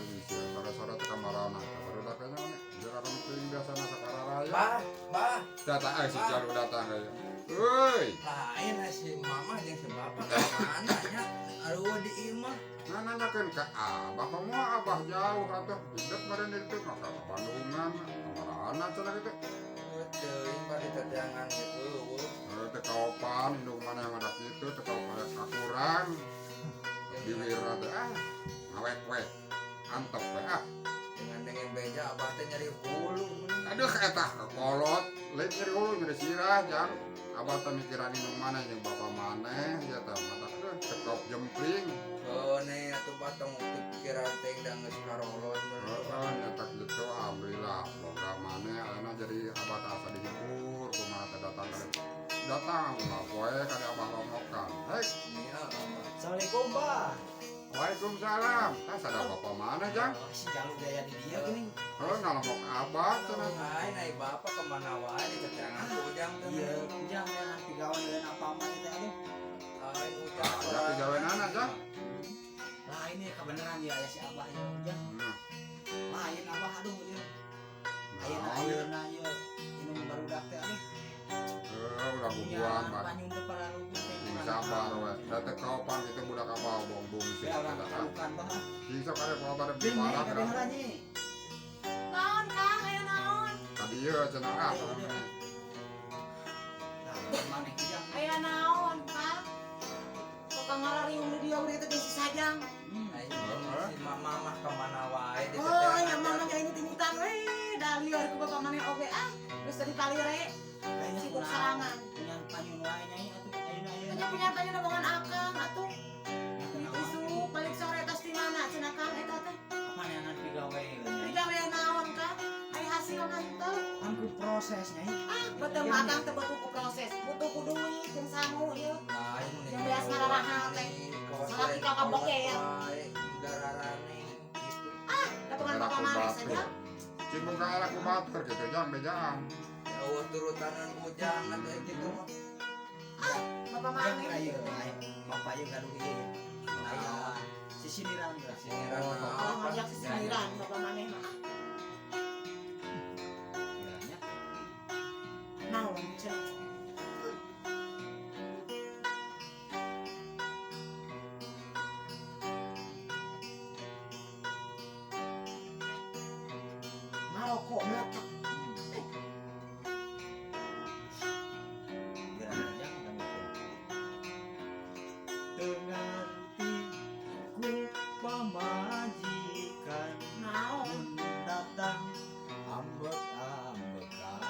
isi sore-sore ke kamar anak baru datangnya kan jarang ting biasa nasa kararaya Bah, datang si jalu datang kayak woi lain si mama jeung si bapak kemana nya aduh di imah nanyakan ke abah kamu abah jauh atau hidup meren itu maka Bandungan kamar anak cina gitu teuing pada tetangan gitu tekaupan indung mana yang ada itu tekaupan kakurang di wira teh ngawek-wek antep dengan beja abah teh nyari hulu aduh eta kolot lain nyeri hulu nyeri sirah jang abah teh mikiran indung mana yang bapak maneh ya teh mata aduh cekop jempling nih atuh batang pikiran teh dan geus karolot nyetak gitu alhamdulillah program maneh ayeuna jadi abah teh asa dihibur kumaha teh datang lah poe kali abah lomokan hei iya Assalamualaikum, Pak. Waalaikumsalam tas ada bapak mana jang Si Jalu gaya di dia gini. ngalomok abah cenah hai naik bapak kemana wae di keterangan ujang teh Iya, ujang ya nanti gawan dengan apa mah itu teh. hai ujang ada pigaweanana jang Lah ini kebenaran ya si Abah ya ujang. Lain Abah aduh ya. Ayeuna ya minum barudak teh nih. udah bubuan mas Panyun teh para rugi teh. sabar we datang kaupan itu budak abah bombong sih Ya orang bukan Bah. bisa kaya kabar di Ding barat kedengeran nyi. Naon Kang, aya naon? tadi ya cenah Nah, mana ujang? Aya naon, Kang? Kok Kang ngarariung di dia urang teh si Sajang. si mama mah kemana wae di Oh, aya mama nya ini tingutan we. Da lieur ku bapak maneh oge geus tadi palire. Kayaknya Sibuk sarangan. punya panyun wae nyai atuh ayeuna Punya tanya nobongan Akang atuh. Isu balik sore tos di mana cenah Kang eta teh? Apa yang nanti gawe Di gawe naon, Kang? Aya hasil henteu. Aku prosesnya Betul mah Akang teh butuh ku proses, butuh ku duit jeung sangu ieu. lain Yang beas ngararahan teh. Salaki kakak beker. gararane gitu Dapetan bapak maneh saja. cibung ka arah ku batur gitu jang bejaan ya turutanan ujang atau gitu mah Bapak Yang maneh. ayo, bapak ayo gaduh ieu. Aya sisiniran geus. singiran Oh, ngajak si siniran bapak maneh mah. Kiranya Naon cenah? Maroko meletak. kiranya jangan dengarti ku pamajikan Naon? datang ambek-ambekan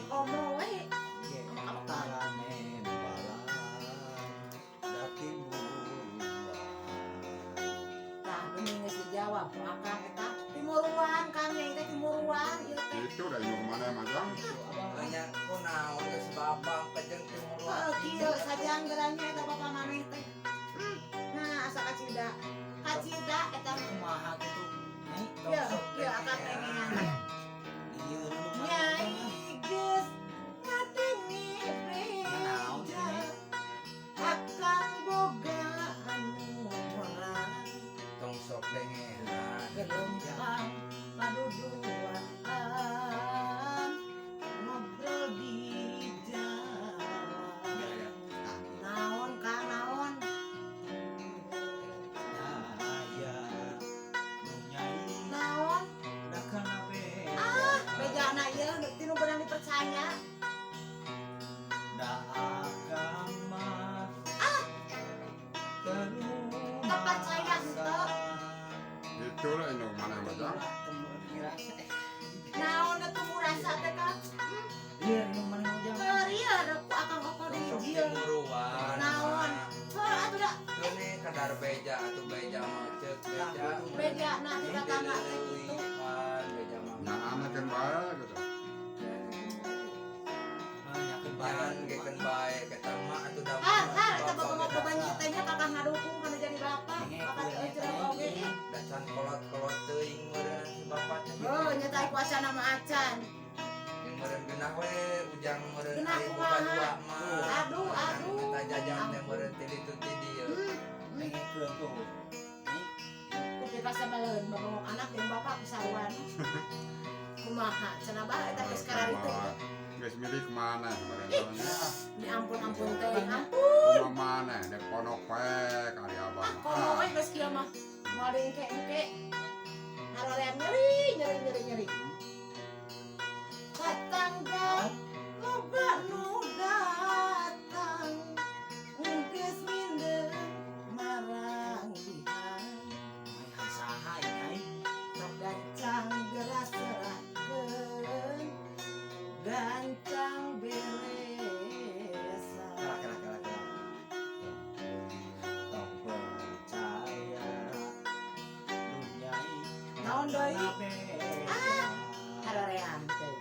Omong we. Antarane balan dating buruan Tah geuning geus dijawab ku Akang eta. Timuruan Kang nya teh timuruan ieu teh. itu udah indung mana mah jang banyak kunaon geus babang kejeng timuruan Kieu sajang geurangnya eta bapak maneh teh. Nah, asa kacida. Kacida eta kumaha gitu nyai ieu Akang pengen. ieu Nyai geus ngadenge beja. Akang boga anu orang. tong sok dengeran Gelombang paduduan ngobrol di jalan. Naon Kang naon? daya nu nyai Naon? da kana Bejana ieu tinu beunang dipercaya. da agama terus Tak percaya henteu. itu lah indung mana mah jang Naon atuh murasa teh Kang? iya yang mana ujang Keur ku Akang oko di sok dieu. timuruan Naon? Heuh atuh da ini kadar beja atau beja mah ceuk beja bejana di tetangga teh kitu. beja mah yang amekeun bae gitu nyakeun jangan geken bae kita mah atuh da Eta bapak-bapak banyak teh nya Kakang ngadukung kana jadi bapak. Bapak teh jeung oge. dacan kolot-kolot teuing meureun si bapak teh Oh, nyata ku acan nama acan. yang meureun genah we ujang meureun Genah ari kumaha? buka dua mah Aduh, aduh. kita jajang teh meureun ti ditu ti dieu pengen ke tuh Ku Kumaha cenah bae eta geus kararitu. Geus milih kemana barangkali. Di ampun teh ampun. Kuma mana dek ponok pek ari abah. Komo we geus kieu mah. Moal engke-engke. Harorean nyeri. Tetangga loba nu datang geus minder marang dihan. Mayan saha nyai. Sok gancang geras serahkeun gancang beresan. Kira. Tok percaya dunyai. Naon deui? Harorean teh.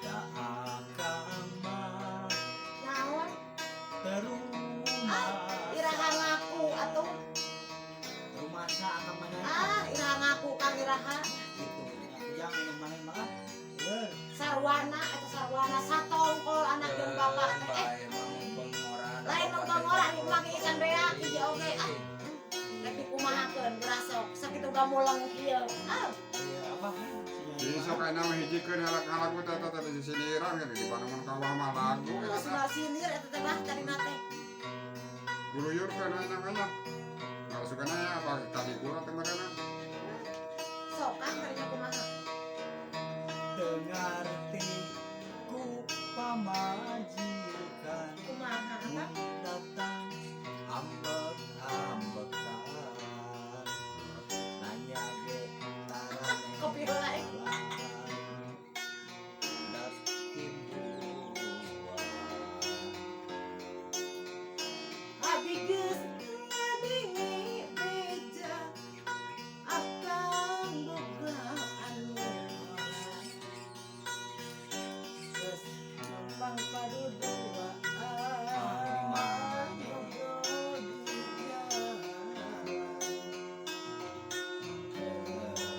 Da akan mah Naon? terumah. Iraha ngaku atuh. Rumah sa akan mana? Iraha ngaku Kang Iraha. Gitu. Yang minum mana mah? Iya. Sarwana eta sarwana satongkol anak jeung bapak teh. Lain numpang orang make ikan beak ieu oge rek dikumahakeun berasok sakitu gamuleng kieu. Apa? Jadi sok kana mah hijikeun halak-halaku teh teh di siniran kan di Bandung kawah mah lagu Terus eta. mal sinir eta teh bah tadi nate. Guluyurkeun namanya. Enggak suka nanya apa tadi gula teh mereka. Sok Kang tadinya kumaha? Dengarti ku pamajikan Kumaha apa? datang ambek-ambekan nanya ge tarane Kopi heula das timbuan Abi geus ngadingi beja akang bogaan geus numpang paduduaan ngobrol di jalan.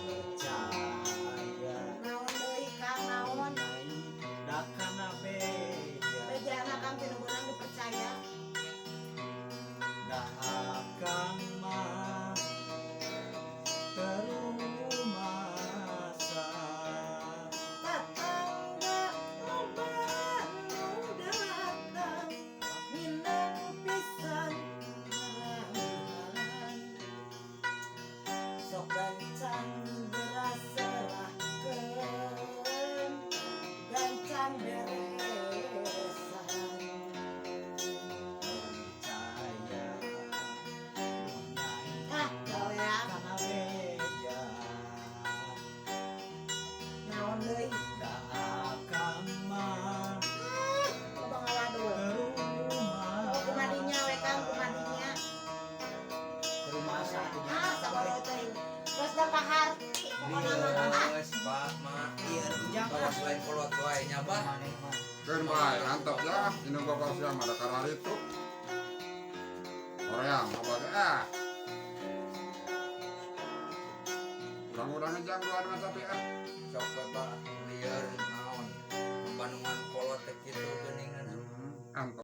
percaya Naon deui Kang naon? dakana beja Bejana Kang tinu beunang dipercaya. dah akan mah terumasa Tetangga loba nu datang minang pisan marang. Sok gancang beras serahkeun gancang beresan. percaya Gawean karena beja naon deui? dah akan mah Loba ngawadul. terumah Oh kumadinya we Kang kumadinya. rumah satu Sabaraha teh. Geus da kaharti pokona mah. Wes Pak mah. iya ujang Bawa selain kolot wae nya Bah. Keun bae antep ya inu bapak sia mah da kararitu. Hoream abah teh Urang-urang ngejang dua dua tapi Sok we Bah lieur naon. Bandungan kolot teh kitu geuningan. antep.